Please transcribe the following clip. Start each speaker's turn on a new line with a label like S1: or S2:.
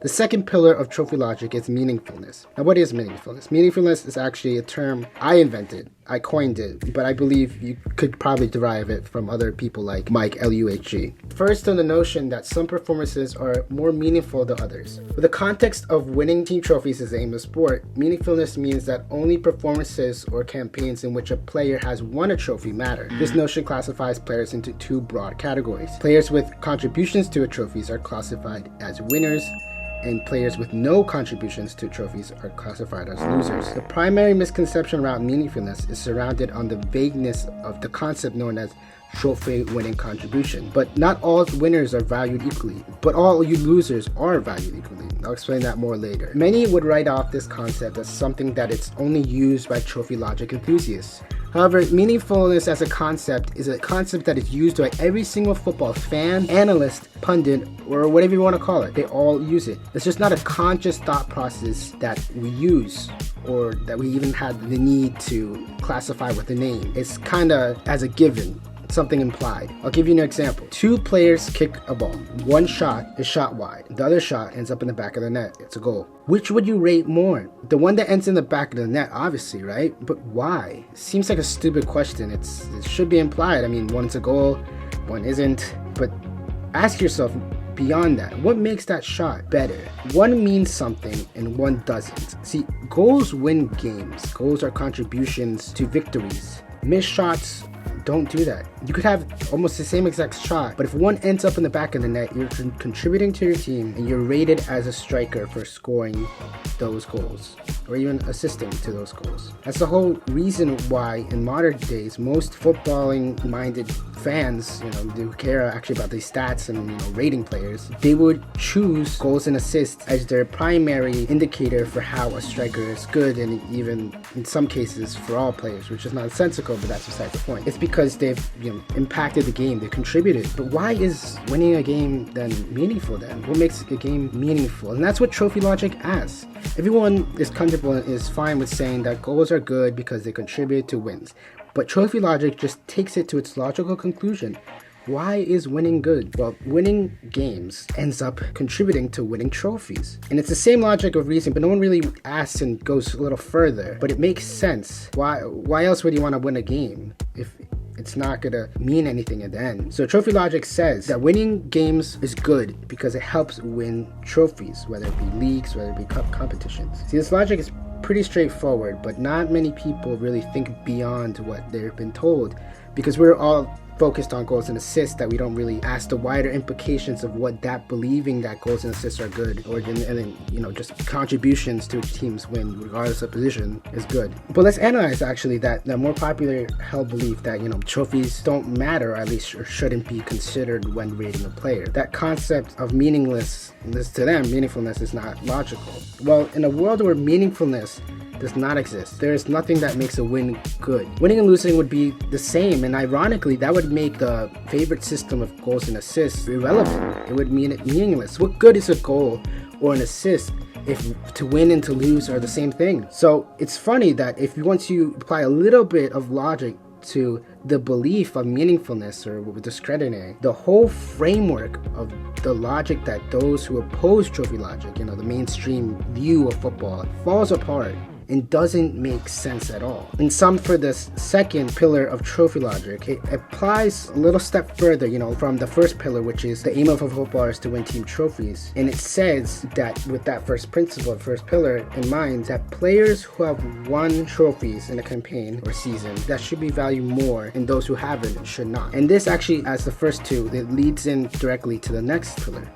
S1: The second pillar of trophy logic is meaningfulness. Now, what is meaningfulness? Meaningfulness is actually a term I invented. I coined it, but I believe you could probably derive it from other people like Mike Luhg. First, on the notion that some performances are more meaningful than others. With the context of winning team trophies as the aim of sport, meaningfulness means that only performances or campaigns in which a player has won a trophy matter. This notion classifies players into two broad categories. Players with contributions to a trophies are classified as winners, and players with no contributions to trophies are classified as losers. The primary misconception around meaningfulness is surrounded on the vagueness of the concept known as trophy winning contribution. But not all winners are valued equally, but all you losers are valued equally. I'll explain that more later. Many would write off this concept as something that it's only used by trophy logic enthusiasts. However, meaningfulness as a concept is a concept that is used by every single football fan, analyst, pundit, or whatever you want to call it. They all use it. It's just not a conscious thought process that we use or that we even had the need to classify with a name. It's kind of as a given. Something implied. I'll give you an example. Two players kick a ball. One shot is shot wide. The other shot ends up in the back of the net. It's a goal. Which would you rate more? The one that ends in the back of the net, obviously, right? But why? Seems like a stupid question. It should be implied. I mean, one's a goal, one isn't. But ask yourself, beyond that, what makes that shot better? One means something and one doesn't. See, goals win games. Goals are contributions to victories. Missed shots don't do that. You could have almost the same exact shot, but if one ends up in the back of the net, you're contributing to your team and you're rated as a striker for scoring those goals or even assisting to those goals. That's the whole reason why in modern days most footballing minded fans, who care actually about these stats and rating players, they would choose goals and assists as their primary indicator for how a striker is good, and even in some cases for all players, which is nonsensical, but that's beside the point. It's because they've impacted the game, they contributed. But why is winning a game then meaningful then? What makes a game meaningful? And that's what trophy logic asks. Everyone is comfortable and is fine with saying that goals are good because they contribute to wins. But trophy logic just takes it to its logical conclusion. Why is winning good? Well, winning games ends up contributing to winning trophies. And it's the same logic of reasoning, but no one really asks and goes a little further. But it makes sense. Why else would you want to win a game if it's not going to mean anything at the end? So trophy logic says that winning games is good because it helps win trophies, whether it be leagues, whether it be cup competitions. See, this logic is pretty straightforward, but not many people really think beyond what they've been told, because we're all focused on goals and assists that we don't really ask the wider implications of what that believing that goals and assists are good, or and then just contributions to a team's win regardless of position is good. But let's analyze actually that more popular held belief that trophies don't matter, or at least shouldn't be considered when rating a player. That concept of meaninglessness to them, meaningfulness, is not logical. Well, in a world where meaningfulness does not exist, there is nothing that makes a win good. Winning and losing would be the same, and ironically that would make the favorite system of goals and assists irrelevant. It would mean it meaningless. What good is a goal or an assist if to win and to lose are the same thing? So it's funny that if you want to apply a little bit of logic to the belief of meaningfulness or discrediting it, the whole framework of the logic that those who oppose trophy logic, the mainstream view of football, falls apart and doesn't make sense at all. And some for this second pillar of trophy logic, it applies a little step further, from the first pillar, which is the aim of a footballer is to win team trophies. And it says that with that first principle, first pillar in mind, that players who have won trophies in a campaign or season, that should be valued more, and those who haven't should not. And this actually, as the first two, it leads in directly to the next pillar.